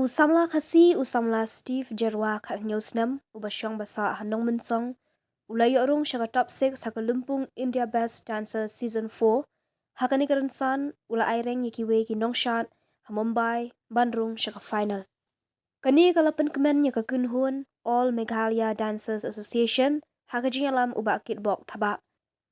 Usamla khasi usamla Steve Jerwa khat nyosnam ubasyong basa hanong mensong ulay orong syaka top 6 hakalumpung India Best Dancer Season 4 hakani karansan ula aireng yikiwe ki nongshat ha Mumbai Bandrung syaka final. Kani kalapan kemen yaka kunhun All Meghalaya Dancers Association hakajialam uba kitbok thaba.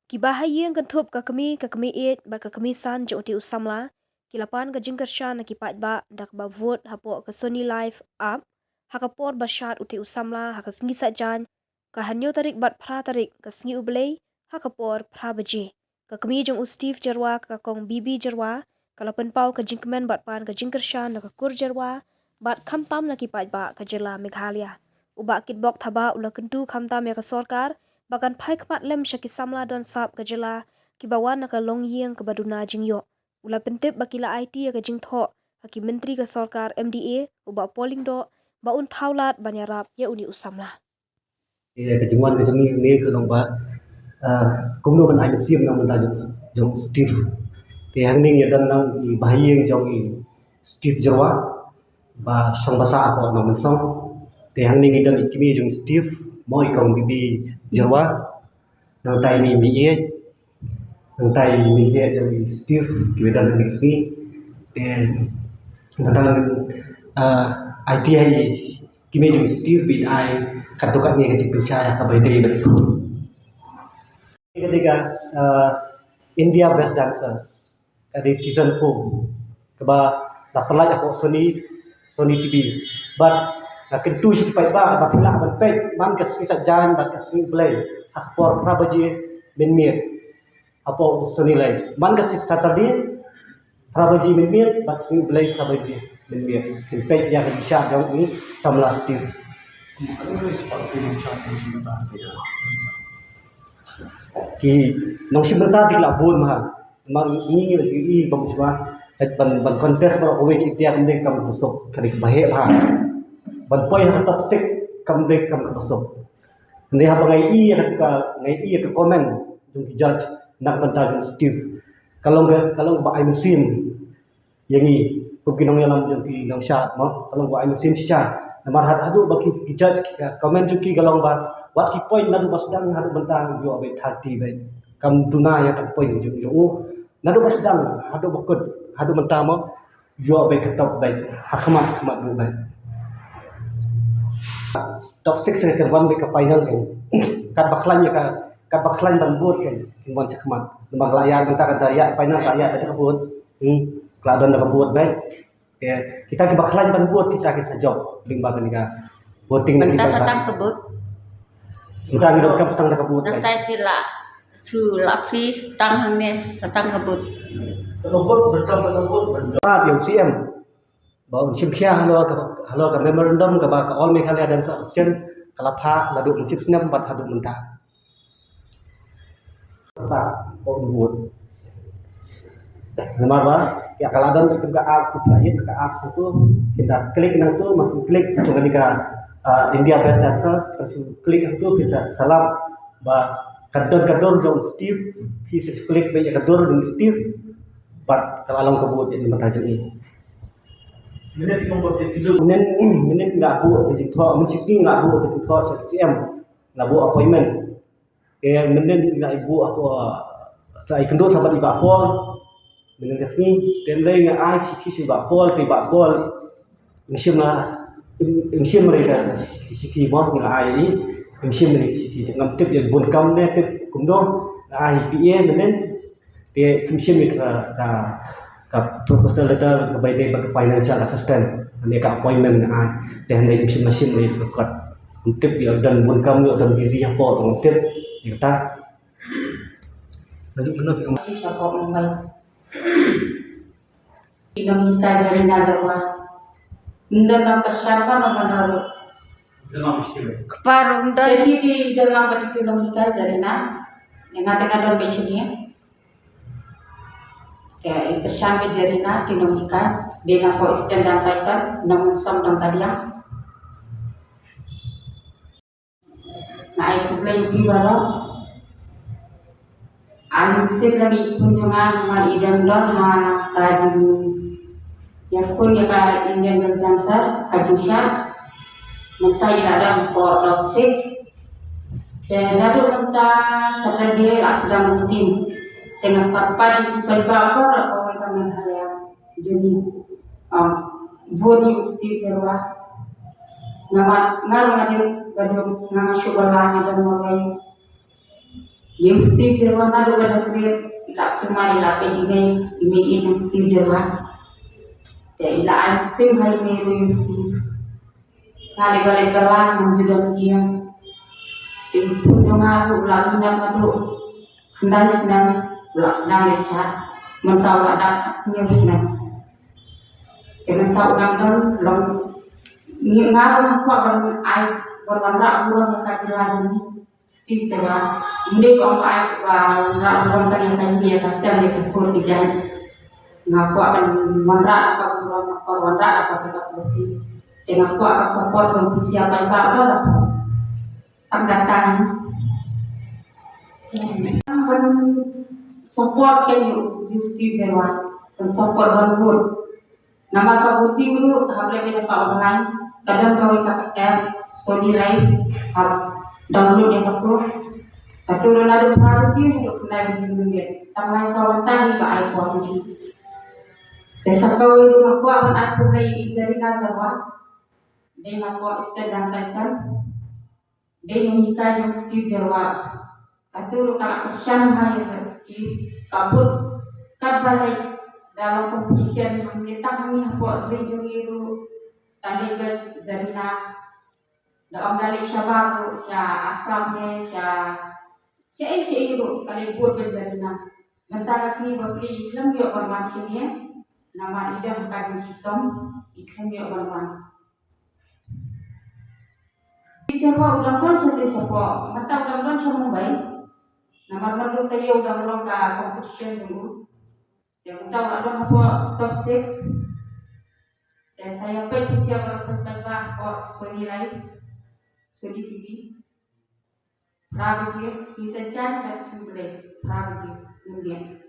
Kibahayeng kentup kakami it bar kakamisan joti usamla kilapan ka jingkersha na kipat ba dak ba vote hapo ka Sony Live up hakapor basyat uti usamla hakasingi sajan ka hanyo tarik bat pra tarik ka singi ublay hakapor pra baje ka kami jong Steve Jerwa ka kong Bibi Jerwa kalapan pau ka jingkemen bat pan ka jingkersha na ka kur Jerwa bat kamtam na kipat ba ka jela Meghalaya uba kitbok thaba ula kentu kamtam ya ka sorkar bagan pai kemat lem syaki samla don sap ka jela kibawan na ka longyeng ka baduna jingyo ula pentip bakila IT ya ka jingtho haki menteri ka sorkar MDA uba polling do baun thaulat banyarap ya uni usamla ke jingwan ke jami ne ke lomba kumno ban ai sim na manda jong Steve ke hangning ya dan nang i bahayeng jong i Steve Jerwa ba song basa ko na mensong te hangning idan ikimi jong Steve moi kong Bibi Jerwa nang tai ni mi ye nang tai mi ye jong Steve kiwedan ni sini te kadang IT hai kimi jong Steve bin ai katukat ni kecil percaya kabai dari betul. Ketika India Best Dancers di season 4 keba lapelaj aku Sony TV but kentu si pai ba pila ban pek man ka sisa jan bat ka sing play hak por prabaji ben mir apo Sony Live man ka sisa tadi prabaji ben mir bat sing play prabaji ben mir pek ya ka bisa dong ni samla Steve ki nong simberta di labun mahal mang ini lagi i bang cuma ban kontes bar owe dia kende kam busuk kali bahe ha ban poi ha top sik kam de kam busuk ne ha bangai i ka ngai i ka komen jung ki judge nak banta jung Steve kalau ba ai musim yang i kukinong yalam jung ki nong sha mo kalau ba ai musim sha namar hadu baki ki judge komen jung ki kalau ba wat ki point nadu basdang hadu bantang yo be 30 be kam tuna ya tak point jung yo nadu basdang hadu bakut hadu bantamo yo be ketop be hakmat du be top 6 ne kan be ka final kan kat baklan ya ka baklan ban bot kan mon sakmat lemang layar benta kan ya final ya ada ka bot kladon ka bot be ya kita ke baklan ban bot kita ke sajok ling bagan ka voting benta satang kebut sudah hidup kam setang kebut nanti tila su lapis tang hangne satang kebut lobot yang CM bau sim khia halo ka memorandum ka ba ka all Meghalaya Dancer Association kalapha ladu sim snap bat hadu menta ba bau buat nomor ba ya kaladon ka apps ka apps itu kita klik nang tu masih klik cuma ka India Best Dancers klik itu bisa salam ba kador jong Steve bisa klik ba kador jong Steve bat kalalong kebut jadi matajuk ini minit nomor itu minit nggak bu di tho mensisni nggak bu di tho CM nggak bu appointment minit nggak ibu aku saya kendor sahabat ibu Pol minit resmi dan lain nggak ai si ibu Pol tiba Pol insyaallah mereka si mau nggak ai ini insyaallah si ngam tip yang bun kam ne tip kumdo ai PA minit dia insyaallah ka proposal letter by day bag financial assistant ani ka appointment na dan day machine ni kat untuk ya dan bun kamu dan busy apa untuk kita lalu benar siapa Mumbai ilang kajari nazawa ndana persiapan apa naru keparum dan jadi dalam bertulung kajari na yang ngata-ngata mentionnya ya bersama jarina dinamika dengan koisten dan cycle namun som dan kalian ngai kuplay bibaro an sip lagi kunjungan mal idam don mana kajin Yang pun ya ka Indian Best Dancer Kajusha mentai dalam pro top 6 dan lalu mentah Saturday sedang rutin tengah papan pelbabar atau kami hal jadi bodi usti terwa nama ngadir gadung nama syukurlah dan mulai usti terwa nado gadir ila sumari la pegine imi itu usti terwa ya ila ansim hai meru usti kali balik telah menjudan dia di punjung aku lalu nak madu kendai senang ulah senang lecat mentau ada nyusna mentau nang long ni ngaru ko ban ai berwarna bulan kajilan sti tewa inde ko ai wa bulan tan yang dia kasar ni kur dijan ngaku akan warna apa bulan ko warna apa kita berarti dengan ko akan support dan siapa yang ada tak datang support kan justi tewa dan support dan kur nama kabuti dulu hable kita pak online kadang kau kakak Sony Live download yang aku turun ada berapa sih untuk naik di dunia tamai soal tadi pak iPhone ini desa kau itu aku akan aku dari Nazarwa dengan aku istirahat dansakan dengan nikah yang Steve Jarwa atur kalau Shanghai yang Steve kabut kabalai dalam kompetisi kita kami buat region itu tadi berjarina dalam dari Syababu, Syah Asamnya, Syah itu kali buat berjarina. Mentara sini beri iklan biar berman sini nama ida kaji sistem iklan biar berman. Bicara ulang satu siapa, mata ulang sama baik. Nama baru tadi ulang ke kompetisi dulu. Yang tahu ada apa top 6 dan saya pergi siapa bertambah Sony Live, Sony TV, Prabu Sisa Chan dan Sumble Prabu India.